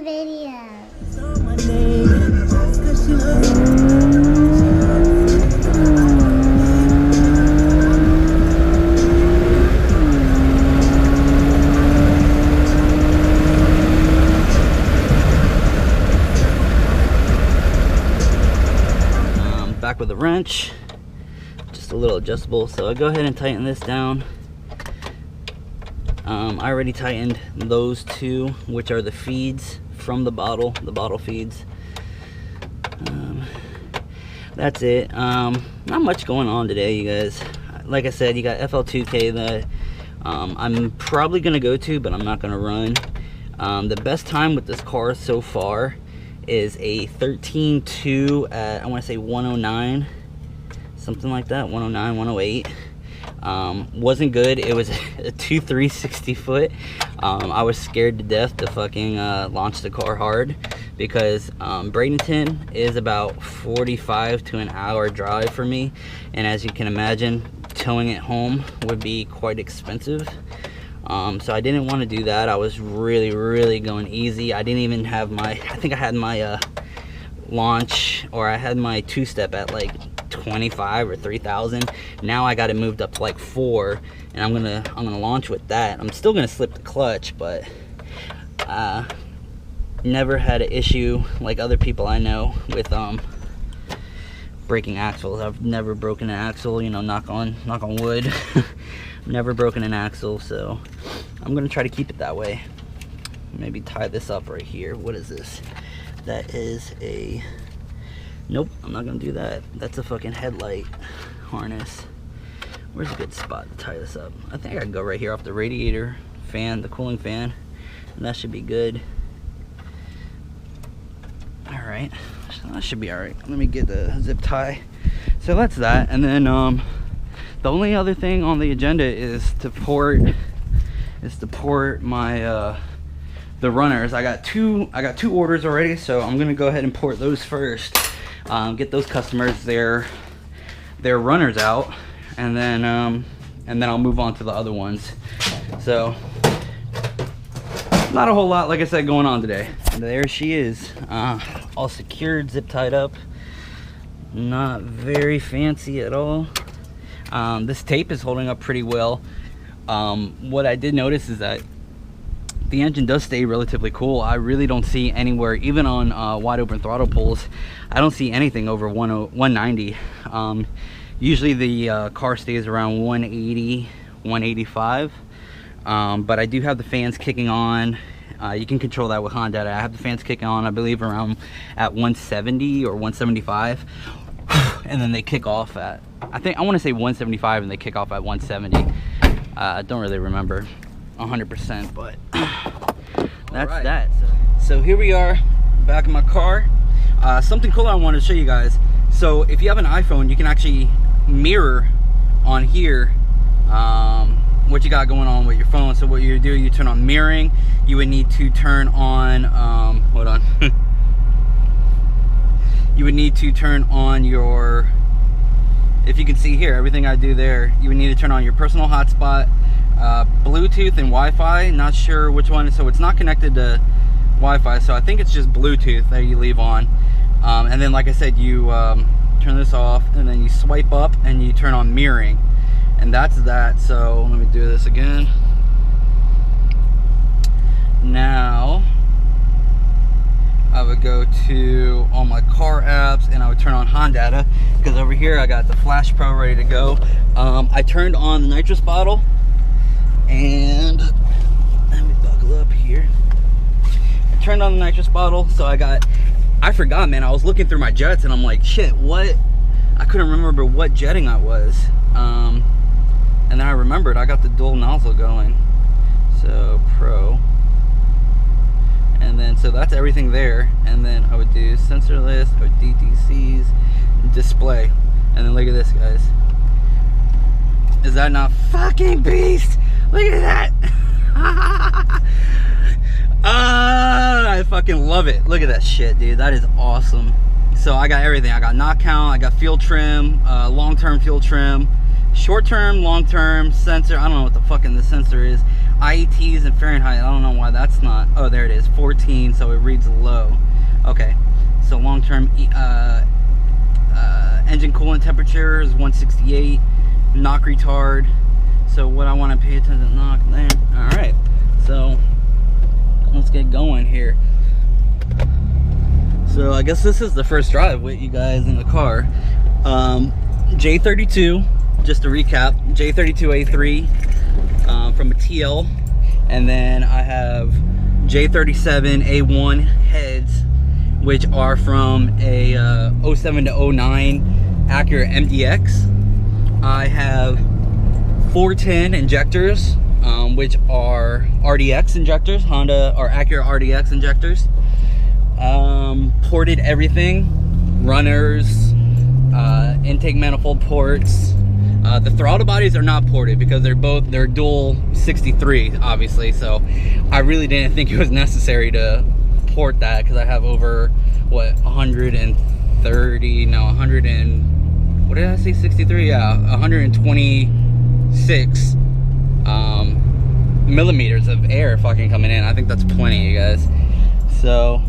video. Back with a wrench, just a little adjustable. So I go ahead and tighten this down. I already tightened those two, which are the feeds from the bottle feeds. That's it. Not much going on today, you guys. Like I said, you got FL2K that I'm probably gonna go to, but I'm not gonna run. The best time with this car so far is a 13.2 at, I want to say 109, something like that, 109, 108. Wasn't good. It was a 2.360 foot. I was scared to death to fucking launch the car hard because Bradenton is about 45 to an hour drive for me, and as you can imagine, towing it home would be quite expensive. So I didn't want to do that. I was really going easy. I didn't even have my, I think I had my launch, or I had my two-step at like 25 or 3,000. Now I got it moved up to like 4, and I'm gonna launch with that. I'm still gonna slip the clutch, but never had an issue like other people I know with breaking axles. I've never broken an axle, you know, knock on wood. Never broken an axle, so I'm gonna try to keep it that way. Maybe tie this up right here. What is this? That is a, nope, I'm not gonna do that. That's a fucking headlight harness. Where's a good spot to tie this up? I think I can go right here off the radiator fan, the cooling fan, and that should be good. All right, so that should be all right. Let me get the zip tie. So that's that, and then the only other thing on the agenda is to port my the runners. I got two orders already, so I'm gonna go ahead and port those first. Get those customers their runners out, and then I'll move on to the other ones. So not a whole lot, like I said, going on today. And there she is, all secured, zip tied up. Not very fancy at all. This tape is holding up pretty well. What I did notice is that the engine does stay relatively cool. I really don't see anywhere, even on wide open throttle pulls, I don't see anything over 190. Usually the car stays around 180, 185. But I do have the fans kicking on. You can control that with Honda. I have the fans kicking on, I believe, around at 170 or 175. And then they kick off at, I want to say 175, and they kick off at 170. I don't really remember 100%, but that's right. That. So here we are, back in my car. Something cool I wanted to show you guys. So if you have an iPhone, you can actually mirror on here what you got going on with your phone. So what you do, you turn on mirroring. You would need to turn on, hold on. You would need to turn on your, if you can see here, everything I do there, you would need to turn on your personal hotspot, Bluetooth and Wi-Fi, not sure which one, so it's not connected to Wi-Fi, so I think it's just Bluetooth that you leave on. And then, like I said, you turn this off, and then you swipe up and you turn on mirroring, and that's that. So let me do this again. Now I would go to all my car apps, and I would turn on Honda, because over here I got the Flash Pro ready to go. I turned on the nitrous bottle, and let me buckle up here. I turned on the nitrous bottle, so I forgot, man. I was looking through my jets, and I'm like, shit, what? I couldn't remember what jetting I was. And then I remembered I got the dual nozzle going. So Pro. And then, so that's everything there. And then I would do sensor list, I would DTCs, display. And then look at this, guys. Is that not fucking beast? Look at that. I fucking love it. Look at that shit, dude. That is awesome. So I got everything. I got knock count, I got fuel trim, long-term fuel trim, short-term, long-term, sensor. I don't know what the fucking the sensor is. IETs and Fahrenheit. I don't know why that's not. Oh, there it is, 14. So it reads low. Okay, so long-term engine coolant temperature is 168. Knock retard. So what I want to pay attention to, knock there. All right, so let's get going here. So I guess this is the first drive with you guys in the car. J32, just to recap, J32A3 from a TL, and then I have J37A1 heads, which are from a 07 to 09 Acura MDX. I have 410 injectors, which are RDX injectors, Honda or Acura RDX injectors. Ported everything, runners, intake manifold ports. The throttle bodies are not ported because they're dual 63, obviously, so I really didn't think it was necessary to port that, because I have over what, 130, no, 100 and what did I say, 63? Yeah, 126 millimeters of air fucking coming in. I think that's plenty, you guys. So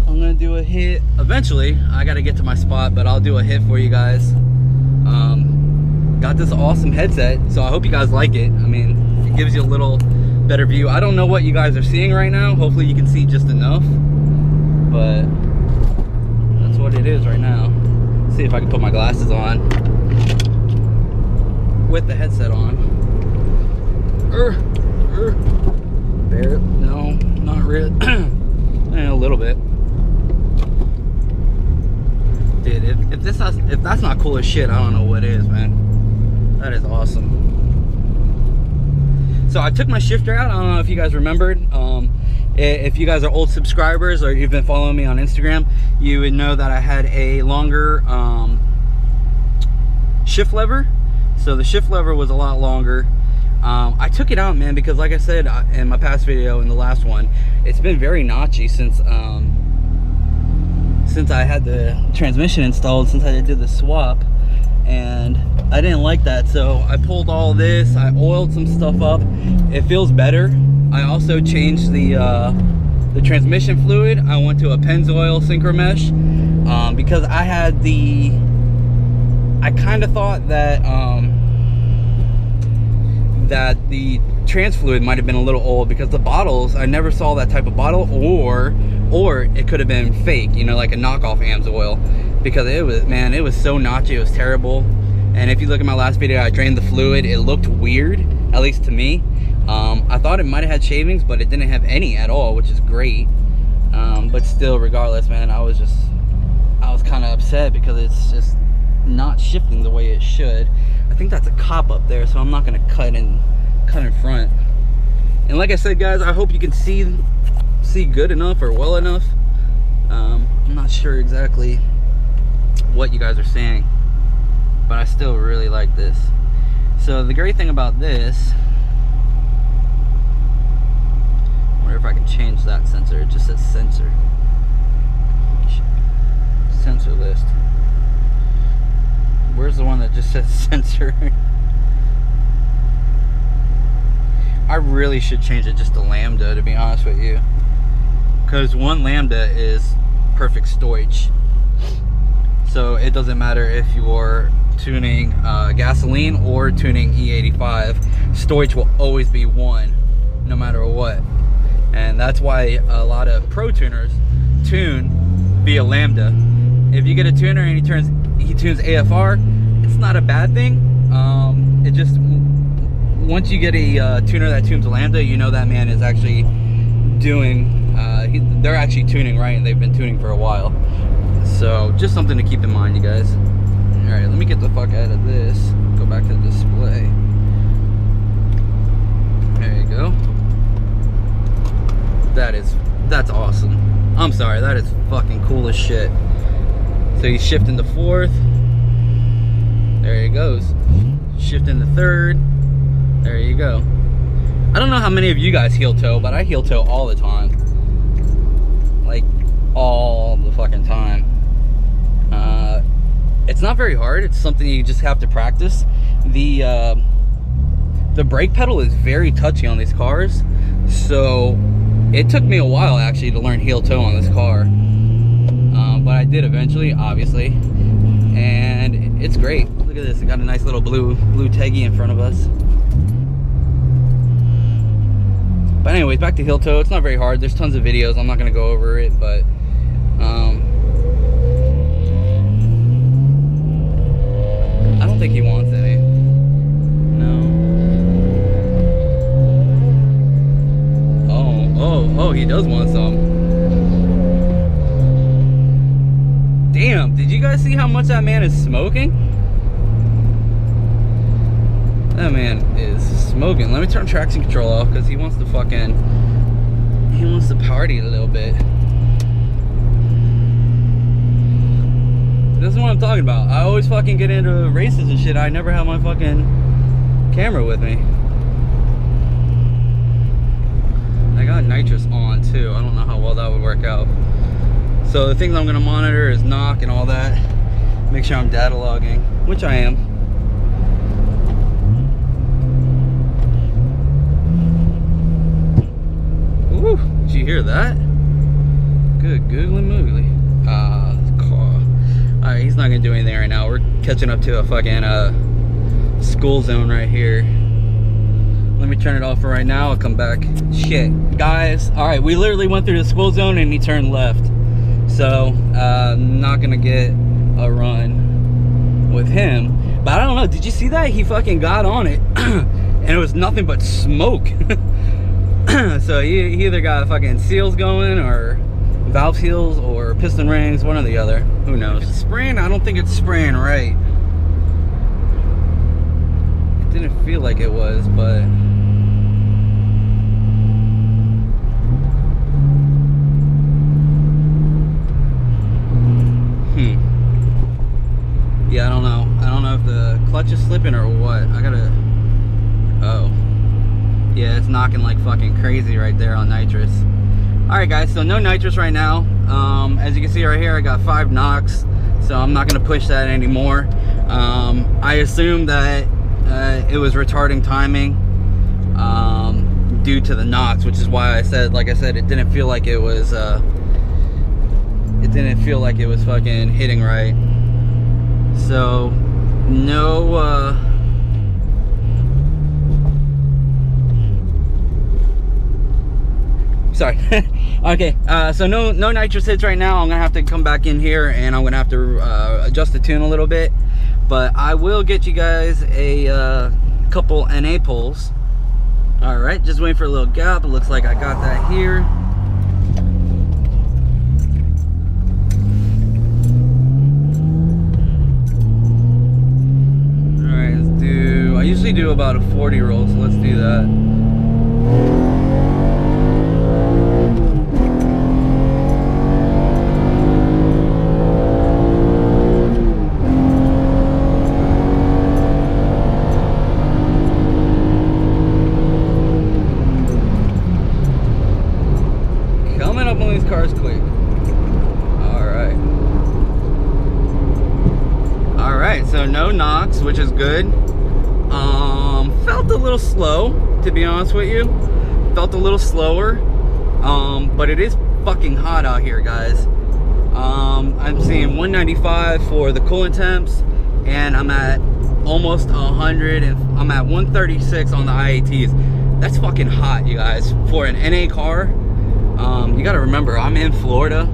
I'm gonna do a hit eventually. I gotta get to my spot, but I'll do a hit for you guys. Got this awesome headset, so I hope you guys like it. I mean, it gives you a little better view. I don't know what you guys are seeing right now. Hopefully you can see just enough, but that's what it is right now. Let's see if I can put my glasses on with the headset on. Bear, no, not really. A little bit. Dude, if that's not cool as shit, I don't know what is, man. That is awesome. So I took my shifter out. I don't know if you guys remembered. If you guys are old subscribers or you've been following me on Instagram, you would know that I had a longer shift lever. So the shift lever was a lot longer. I took it out, man, because like I said in my past video, in the last one, it's been very notchy since I had the transmission installed, since I did the swap, and I didn't like that. So I pulled all this, I oiled some stuff up. It feels better. I also changed the transmission fluid. I went to a Pennzoil Synchro Mesh because I kind of thought that that the trans fluid might have been a little old, because the bottles, I never saw that type of bottle, or it could have been fake, you know, like a knockoff AMSOIL, because it was, man, it was so notchy, it was terrible. And if you look at my last video, I drained the fluid. It looked weird, at least to me. I thought it might have had shavings, but it didn't have any at all, which is great. But still, regardless, man, I was kind of upset because it's just not shifting the way it should. I think that's a cop up there, so I'm not gonna cut in front. And like I said, guys, I hope you can see good enough or well enough. I'm not sure exactly what you guys are saying, but I still really like this. So the great thing about this, I wonder if I can change that sensor. It just says sensor list. Where's the one that just says sensor? I really should change it just to lambda, to be honest with you, because one lambda is perfect storage. So it doesn't matter if you're tuning gasoline or tuning E85, storage will always be 1 no matter what. And that's why a lot of pro tuners tune via lambda. If you get a tuner and he tunes AFR, it's not a bad thing. It just, once you get a tuner that tunes lambda, you know that man is actually doing, they're actually tuning right, and they've been tuning for a while. So just something to keep in mind, you guys. All right, let me get the fuck out of this. Go back to the display. There you go. That's awesome. I'm sorry, that is fucking cool as shit. So he's shifting to 4th. There he goes. Shifting to 3rd. There you go. I don't know how many of you guys heel toe, but I heel toe all the time. Like, all the fucking time. It's not very hard. It's something you just have to practice. The the brake pedal is very touchy on these cars, so it took me a while actually to learn heel toe on this car, but I did eventually, obviously, and it's great. Look at this, it got a nice little blue taggy in front of us. But anyways, back to heel toe. It's not very hard. There's tons of videos. I'm not gonna go over it, but I don't think he wants any. No. Oh, he does want some. Damn, did you guys see how much that man is smoking? That man is smoking. Let me turn traction control off because he wants to party a little bit. This is what I'm talking about. I always fucking get into races and shit. I never have my fucking camera with me. I got nitrous on too. I don't know how well that would work out. So the things I'm gonna monitor is knock and all that. Make sure I'm data logging, which I am. Ooh, did you hear that? Good googly moogly. Alright, he's not gonna do anything right now. We're catching up to a fucking school zone right here. Let me turn it off for right now. I'll come back. Shit, guys. Alright, we literally went through the school zone and he turned left. So, not gonna get a run with him. But I don't know, did you see that? He fucking got on it and it was nothing but smoke. So he either got fucking seals going or valve seals or piston rings, one or the other. Who knows? It's spraying? I don't think it's spraying right. It didn't feel like it was, but yeah, I don't know. I don't know if the clutch is slipping or what. I gotta... Oh. Yeah, it's knocking like fucking crazy right there on nitrous. Alright guys, so no nitrous right now. As you can see right here, I got 5 knocks, so I'm not gonna push that anymore. I assume that it was retarding timing due to the knocks, which is why I said, like I said, it didn't feel like it was fucking hitting right. So no sorry. Okay, so no nitrous hits right now. I'm gonna have to come back in here and I'm gonna have to adjust the tune a little bit, but I will get you guys a couple NA pulls. All right, just waiting for a little gap. It looks like I got that here. All right, let's do, I usually do about a 40 roll, so let's do that. Cars quick. All right, so no knocks, which is good. Felt a little slow, to be honest with you. Felt a little slower, but it is fucking hot out here, guys. I'm seeing 195 for the coolant temps, and I'm at almost 100, and I'm at 136 on the IATs. That's fucking hot, you guys, for an NA car. You gotta remember, I'm in Florida.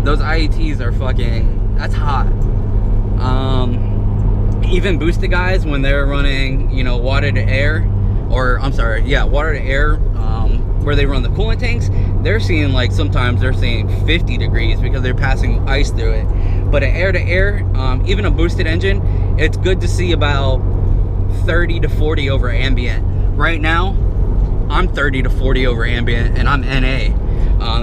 Those IATs are fucking, that's hot. Even boosted guys, when they're running, you know, water to air, or I'm sorry, yeah, water to air, where they run the coolant tanks, they're seeing, like, sometimes they're seeing 50 degrees because they're passing ice through it. But an air to air, even a boosted engine, it's good to see about 30 to 40 over ambient. Right now, I'm 30 to 40 over ambient, and I'm NA.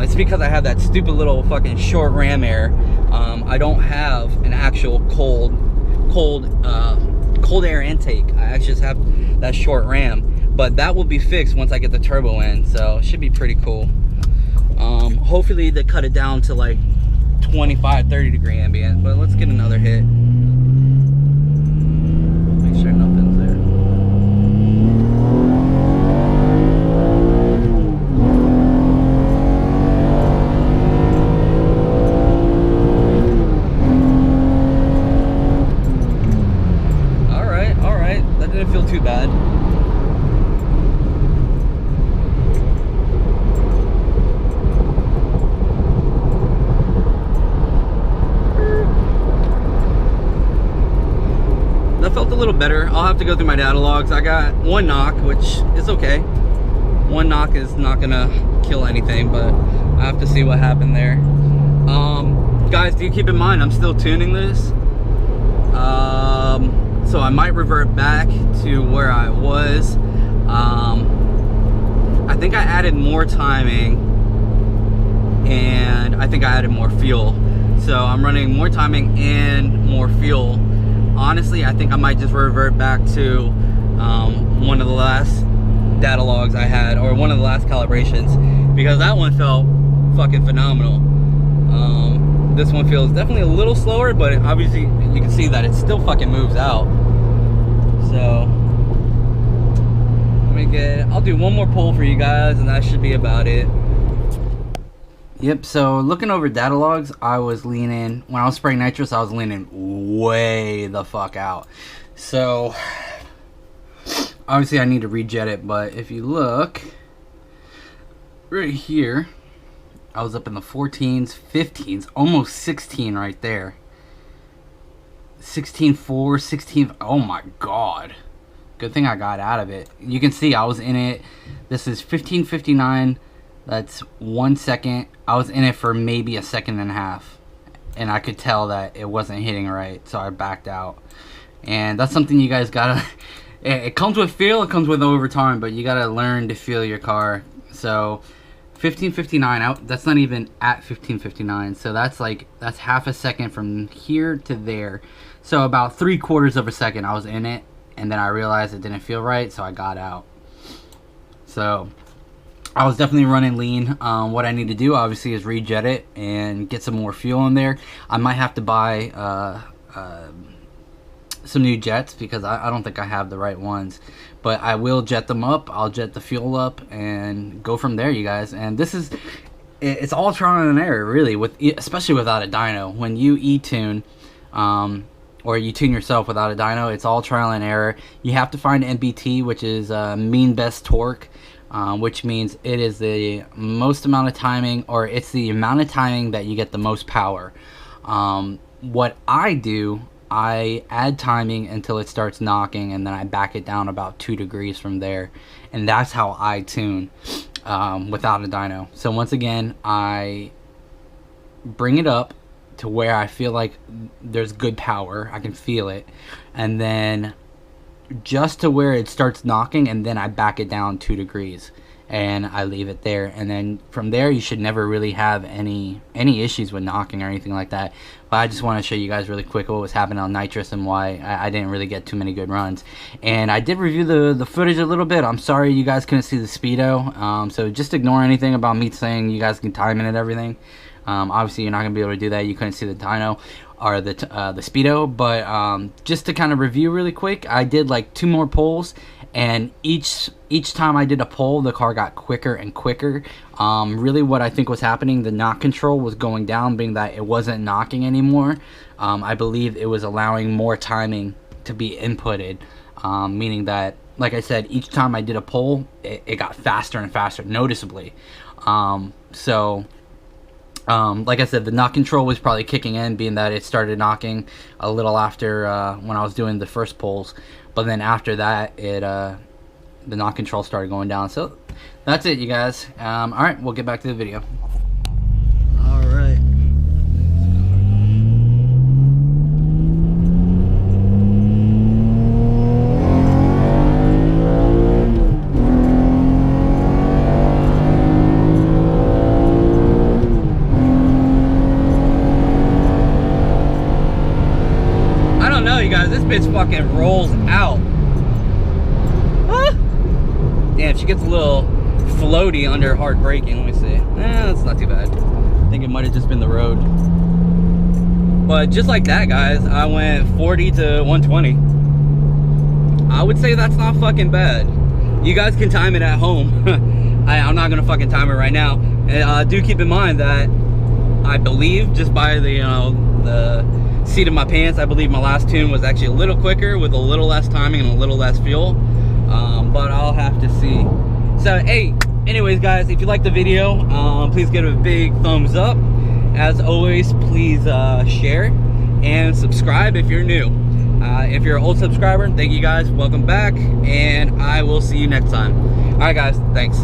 It's because I have that stupid little fucking short ram air. I don't have an actual cold air intake. I actually just have that short ram, but that will be fixed once I get the turbo in, so it should be pretty cool. Hopefully they cut it down to like 25-30 degree ambient, but let's get another hit. Make sure nothing's there. little better. I'll have to go through my data logs. I got 1 knock, which is okay. 1 knock is not gonna kill anything, but I have to see what happened there. Guys, do keep in mind I'm still tuning this, so I might revert back to where I was. I think I added more timing, and I think I added more fuel, so I'm running more timing and more fuel. Honestly, I think I might just revert back to one of the last data logs I had, or one of the last calibrations, because that one felt fucking phenomenal. This one feels definitely a little slower, but obviously you can see that it still fucking moves out. So I'll do one more pull for you guys, and that should be about it. Yep, so looking over data logs, I was leaning, when I was spraying nitrous, I was leaning way the fuck out. So obviously I need to rejet it, but if you look right here, I was up in the 14s, 15s, almost 16 right there. 16.4, 16, oh my god. Good thing I got out of it. You can see I was in it. This is 15:59. That's 1 second. I was in it for maybe a second and a half, and I could tell that it wasn't hitting right, so I backed out. And that's something you guys gotta, it comes with feel, it comes with overtime, but you gotta learn to feel your car. So 15:59 out, that's not even at 15:59, so that's half a second from here to there. So about 3/4 of a second I was in it, and then I realized it didn't feel right, so I got out. So I was definitely running lean. What I need to do obviously is rejet it and get some more fuel in there. I might have to buy some new jets, because I don't think I have the right ones, but I will jet them up. I'll jet the fuel up and go from there, you guys. And this is, it's all trial and error really, especially without a dyno. When you e-tune or you tune yourself without a dyno, it's all trial and error. You have to find MBT, which is mean best torque, which means it is the most amount of timing, or it's the amount of timing that you get the most power. What I do, I add timing until it starts knocking, and then I back it down about 2 degrees from there, and that's how I tune without a dyno. So once again, I bring it up to where I feel like there's good power, I can feel it, and then just to where it starts knocking, and then I back it down 2 degrees and I leave it there. And then from there you should never really have any issues with knocking or anything like that. But I just want to show you guys really quick what was happening on nitrous and why I didn't really get too many good runs. And I did review the footage a little bit. I'm sorry you guys couldn't see the speedo, so just ignore anything about me saying you guys can time it and everything. Obviously you're not gonna be able to do that. You couldn't see the dyno or the speedo, but just to kind of review really quick, I did like 2 more pulls, and each time I did a pull, the car got quicker and quicker. Really what I think was happening, the knock control was going down, being that it wasn't knocking anymore. I believe it was allowing more timing to be inputted, meaning that, like I said, each time I did a pull, it got faster and faster, noticeably. Like I said, the knock control was probably kicking in, being that it started knocking a little after when I was doing the first pulls, but then after that, the knock control started going down. So that's it, you guys. All right, we'll get back to the video. All right. Guys, this bitch fucking rolls out. Ah! Damn, she gets a little floaty under hard braking. Let me see. That's not too bad. I think it might have just been the road. But just like that, guys, I went 40 to 120. I would say that's not fucking bad. You guys can time it at home. I'm not gonna fucking time it right now. And do keep in mind that I believe, just by the, you know, the seat of my pants, I believe my last tune was actually a little quicker with a little less timing and a little less fuel, but I'll have to see. So hey, anyways guys, if you like the video, please give it a big thumbs up. As always, please share and subscribe if you're new. If you're an old subscriber, thank you guys, welcome back, and I will see you next time. All right guys, thanks.